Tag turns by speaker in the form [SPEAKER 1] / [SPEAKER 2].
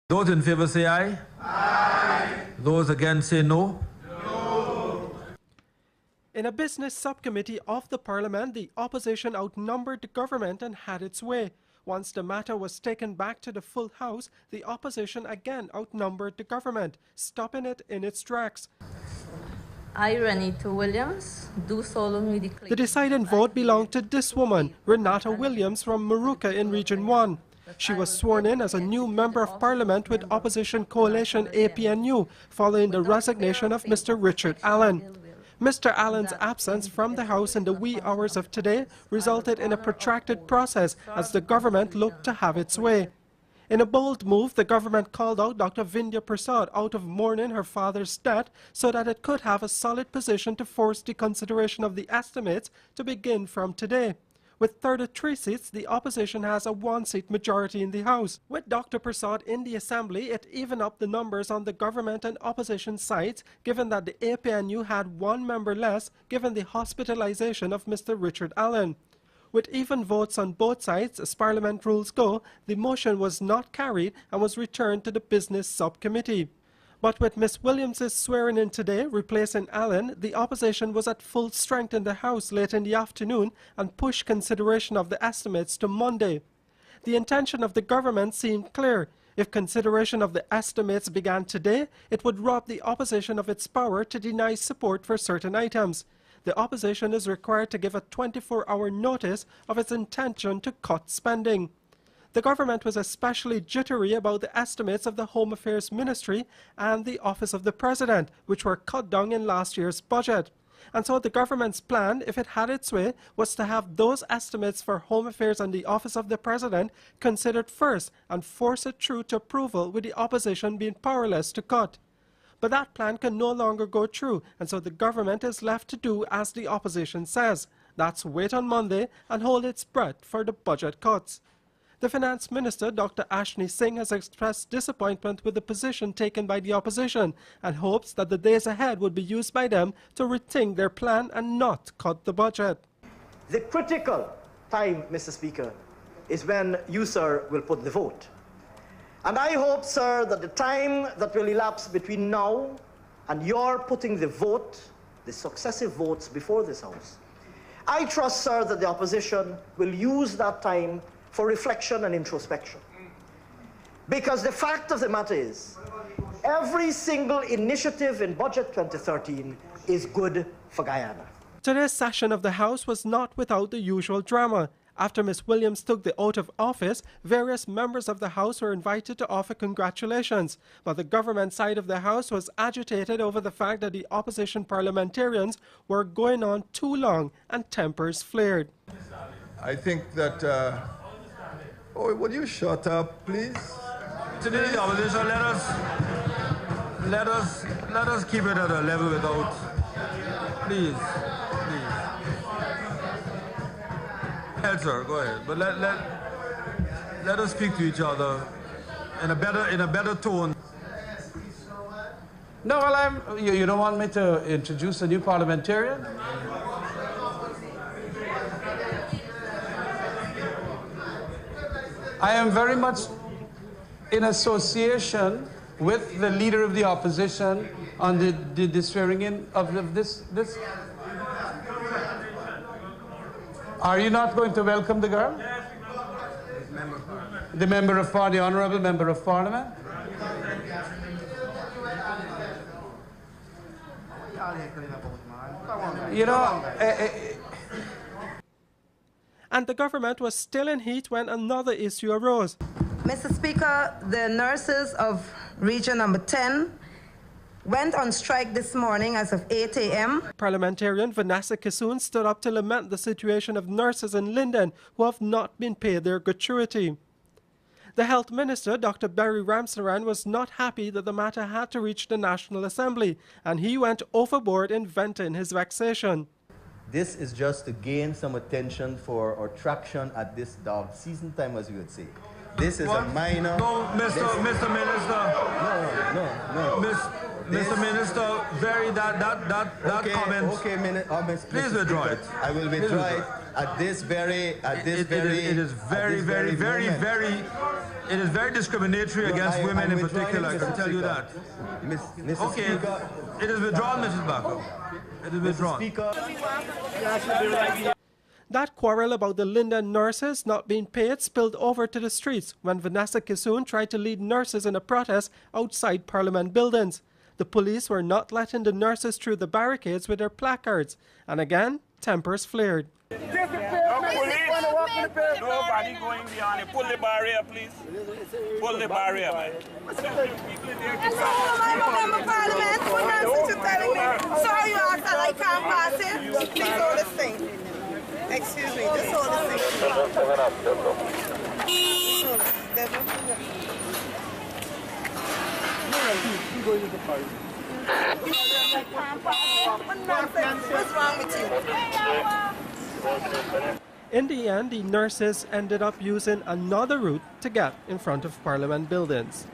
[SPEAKER 1] Those in favor say aye.
[SPEAKER 2] Aye.
[SPEAKER 1] Those against say no.
[SPEAKER 2] No.
[SPEAKER 3] In a business subcommittee of the Parliament, the opposition outnumbered the government and had its way. Once the matter was taken back to the full House, the opposition again outnumbered the government, stopping it in its tracks.
[SPEAKER 4] I, Renita Williams, do solemnly declare.
[SPEAKER 3] The deciding vote belonged to this woman, Renata Williams from Moorooka in Region 1. She was sworn in as a new Member of Parliament with opposition coalition APNU following the resignation of Mr. Richard Allen. Mr. Allen's absence from the House in the wee hours of today resulted in a protracted process as the government looked to have its way. In a bold move, the government called out Dr. Vindhya Prasad out of mourning her father's death so that it could have a solid position to force the consideration of the estimates to begin from today. With 33 seats, the opposition has a one-seat majority in the House. With Dr. Prasad in the Assembly, it evened up the numbers on the government and opposition sides, given that the APNU had one member less, given the hospitalization of Mr. Richard Allen. With even votes on both sides, as Parliament rules go, the motion was not carried and was returned to the Business Subcommittee. But with Ms. Williams' swearing in today, replacing Allen, the opposition was at full strength in the House late in the afternoon and pushed consideration of the estimates to Monday. The intention of the government seemed clear. If consideration of the estimates began today, it would rob the opposition of its power to deny support for certain items. The opposition is required to give a 24-hour notice of its intention to cut spending. The government was especially jittery about the estimates of the Home Affairs Ministry and the Office of the President, which were cut down in last year's budget. And so the government's plan, if it had its way, was to have those estimates for Home Affairs and the Office of the President considered first and force it through to approval, with the opposition being powerless to cut. But that plan can no longer go through, and so the government is left to do as the opposition says. That's wait on Monday and hold its breath for the budget cuts. The Finance Minister, Dr. Ashni Singh, has expressed disappointment with the position taken by the opposition and hopes that the days ahead would be used by them to rethink their plan and not cut the budget.
[SPEAKER 5] The critical time, Mr. Speaker, is when you, sir, will put the vote. And I hope, sir, that the time that will elapse between now and your putting the vote, the successive votes before this House, I trust, sir, that the opposition will use that time for reflection and introspection. Because the fact of the matter is, every single initiative in Budget 2013 is good for Guyana.
[SPEAKER 3] Today's session of the House was not without the usual drama. After Ms. Williams took the oath of office, various members of the House were invited to offer congratulations. But the government side of the House was agitated over the fact that the opposition parliamentarians were going on too long and tempers flared.
[SPEAKER 2] I think that... Oh, would you shut up, please?
[SPEAKER 1] Today, the opposition, let us keep it at a level without, please. Yes, sir, go ahead. But let us speak to each other in a better tone.
[SPEAKER 6] No, well, you don't want me to introduce a new parliamentarian? I am very much in association with the leader of the opposition on the swearing in of this. Are you not going to welcome the girl? The member of parliament, the honourable member of parliament? You know...
[SPEAKER 3] And the government was still in heat when another issue arose.
[SPEAKER 7] Mr. Speaker, the nurses of Region number 10 went on strike this morning as of 8 a.m.
[SPEAKER 3] Parliamentarian Vanessa Kissoon stood up to lament the situation of nurses in Linden who have not been paid their gratuity. The Health Minister, Dr. Barry Ramsaran, was not happy that the matter had to reach the National Assembly, and he went overboard in venting his vexation.
[SPEAKER 8] This is just to gain some attention for or traction at this dog season time, as you would say. This is a minor...
[SPEAKER 1] No, Mr. Minister.
[SPEAKER 8] No.
[SPEAKER 1] Mr. Minister, that
[SPEAKER 8] okay,
[SPEAKER 1] comment...
[SPEAKER 8] Okay,
[SPEAKER 1] please withdraw it.
[SPEAKER 8] I will withdraw it at this very...
[SPEAKER 1] It is very It is very discriminatory against women in particular, I can tell you that.
[SPEAKER 8] Mr.
[SPEAKER 1] Okay,
[SPEAKER 8] Speaker,
[SPEAKER 1] it is withdrawn, Mrs. Baco. It is withdrawn.
[SPEAKER 8] Speaker.
[SPEAKER 3] That quarrel about the Linden nurses not being paid spilled over to the streets when Vanessa Kissoon tried to lead nurses in a protest outside Parliament buildings. The police were not letting the nurses through the barricades with their placards, and again, tempers flared.
[SPEAKER 9] Nobody going beyond it. Pull the barrier, please. Pull the barrier, man.
[SPEAKER 7] I'm a member of Parliament. What nonsense you telling me? Sorry, you asked that I can't pass it. Please hold this thing. Excuse me, just hold this thing. What's wrong with you?
[SPEAKER 3] In the end, the nurses ended up using another route to get in front of Parliament buildings.